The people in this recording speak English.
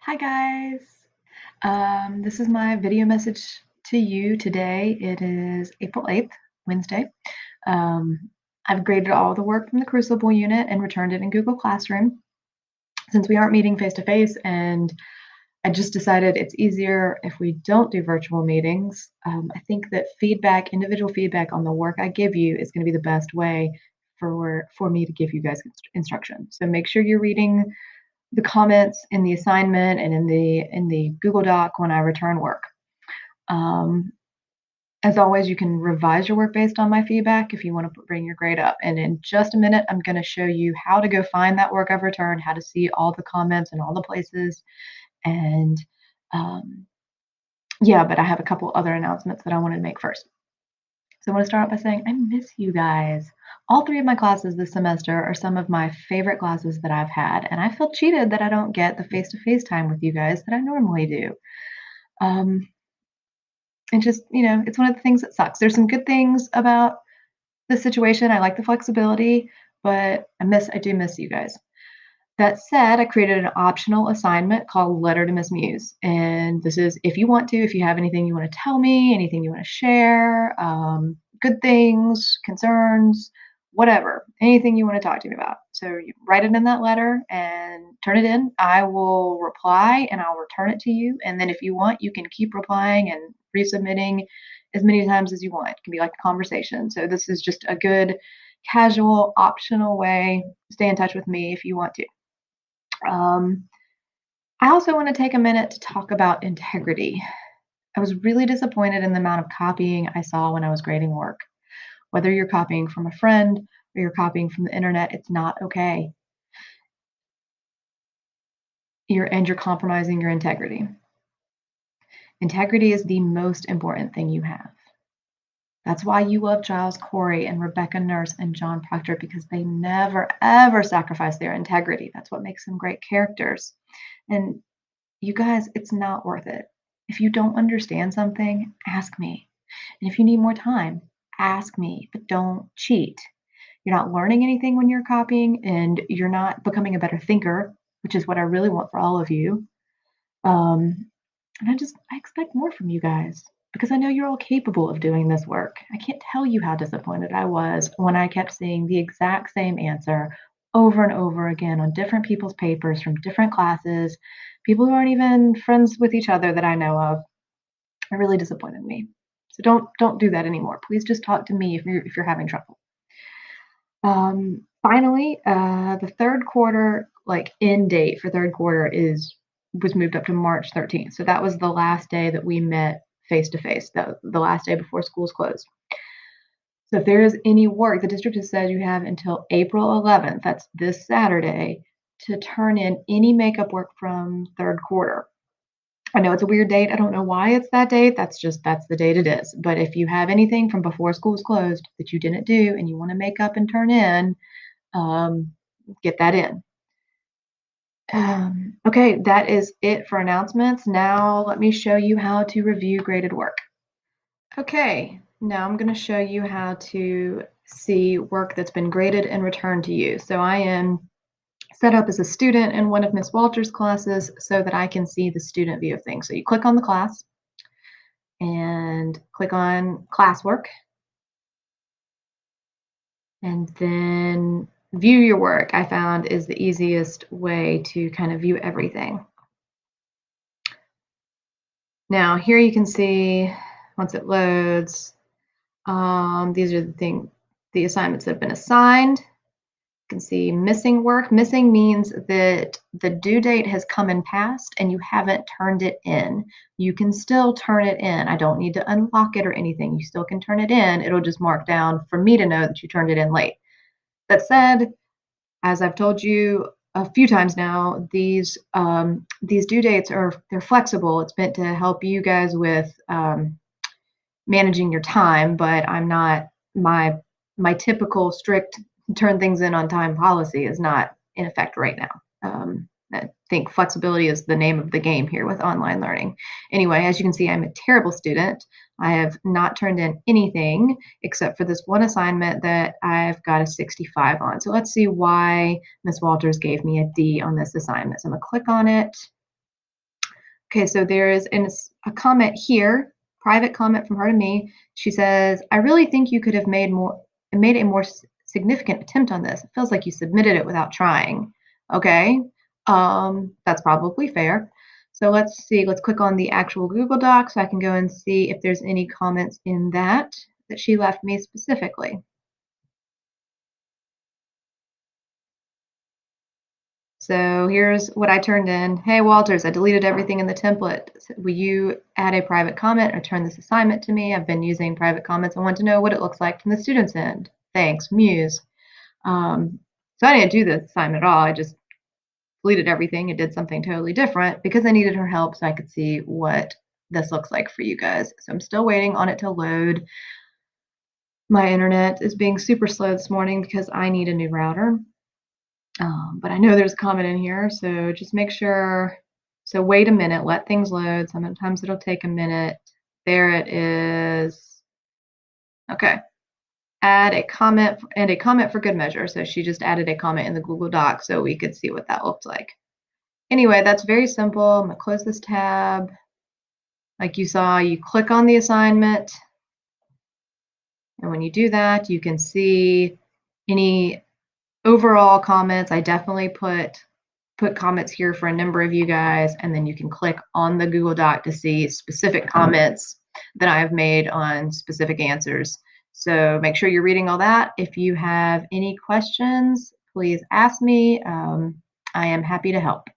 Hi guys. This is my video message to you today. It is April 8th, Wednesday. Um, I've graded all the work from the Crucible unit and returned it in Google Classroom. Since we aren't meeting face to face, and I just decided it's easier if we don't do virtual meetings. I think that individual feedback on the work I give you, is going to be the best way for me to give you guys instruction. So make sure you're reading the comments in the assignment and in the Google Doc when I return work. Um, as always, you can revise your work based on my feedback if you want to bring your grade up. And in just a minute, I'm going to show you how to go find that work I've returned, how to see all the comments and all the places. And um, yeah, but I have a couple other announcements that I wanted to make first. So I want to start out by saying I miss you guys. All three of my classes this semester are some of my favorite classes that I've had, and I feel cheated that I don't get the face-to-face time with you guys that I normally do. Um, and just, it's one of the things that sucks. There's some good things about the situation. I like the flexibility, but I do miss you guys. That said, I created an optional assignment called Letter to Miss Muse. And this is if you want to, if you have anything you want to tell me, anything you want to share, good things, concerns, whatever, anything you want to talk to me about. So you write it in that letter and turn it in. I will reply and I'll return it to you. And then if you want, you can keep replying and resubmitting as many times as you want. It can be like a conversation. So this is just a good, casual, optional way to stay in touch with me if you want to. Um, I also want to take a minute to talk about integrity. I was really disappointed in the amount of copying I saw when I was grading work. Whether you're copying from a friend or you're copying from the internet, it's not okay. You're compromising your integrity. Integrity is the most important thing you have. That's why you love Giles Corey and Rebecca Nurse and John Proctor, because they never ever sacrifice their integrity. That's what makes them great characters. And you guys, it's not worth it. If you don't understand something, ask me. And if you need more time, ask me, but don't cheat. You're not learning anything when you're copying, and you're not becoming a better thinker, which is what I really want for all of you. Um, and I expect more from you guys because I know you're all capable of doing this work. I can't tell you how disappointed I was when I kept seeing the exact same answer over and over again on different people's papers from different classes, people who aren't even friends with each other that I know of. It really disappointed me. So don't do that anymore. Please just talk to me if you're having trouble. Finally, the third quarter, like end date for third quarter was moved up to March 13th. So that was the last day that we met face to face, the last day before schools closed. So if there is any work, the district has said you have until April 11th, that's this Saturday, to turn in any makeup work from third quarter. I know it's a weird date. I don't know why it's that date. That's the date it is. But if you have anything from before school's closed that you didn't do and you want to make up and turn in, um, get that in. Okay, that is it for announcements. Now let me show you how to review graded work. Okay, now I'm going to show you how to see work that's been graded and returned to you. So I am set up as a student in one of Miss Walter's classes so that I can see the student view of things. So you click on the class and click on classwork, and then view your work, I found, is the easiest way to kind of view everything. Now here you can see, once it loads, these are the assignments that have been assigned. You can see missing work. Missing means that the due date has come and passed and you haven't turned it in. You can still turn it in. I don't need to unlock it or anything. You still can turn it in. It'll just mark down for me to know that you turned it in late. That said, as I've told you a few times now, these due dates they're flexible. It's meant to help you guys with managing your time, but I'm not my typical strict turn things in on time policy is not in effect right now. I think flexibility is the name of the game here with online learning. Anyway, as you can see, I'm a terrible student. I have not turned in anything except for this one assignment that I've got a 65 on. So let's see why Miss Walters gave me a D on this assignment. So I'm gonna click on it. Okay, so there is a comment here, private comment from her to me. She says, "I really think you could have made a more significant attempt on this. It feels like you submitted it without trying." Okay, that's probably fair. So let's see. Let's click on the actual Google Doc so I can go and see if there's any comments in that she left me specifically. So here's what I turned in. Hey, Walters, I deleted everything in the template. Will you add a private comment or turn this assignment to me? I've been using private comments. I want to know what it looks like from the student's end. Thanks, Muse. Um, so I didn't do the assignment at all. I just deleted everything and did something totally different because I needed her help so I could see what this looks like for you guys. So I'm still waiting on it to load. My internet is being super slow this morning because I need a new router. But I know there's a comment in here, so just make sure. So wait a minute, let things load. Sometimes it'll take a minute. There it is. Okay. Add a comment and a comment for good measure. So she just added a comment in the Google Doc so we could see what that looked like. Anyway, that's very simple. I'm gonna close this tab. Like you saw, you click on the assignment. And when you do that, you can see any overall comments. I definitely put comments here for a number of you guys, and then you can click on the Google Doc to see specific comments that I've made on specific answers. So make sure you're reading all that. If you have any questions, please ask me. I am happy to help.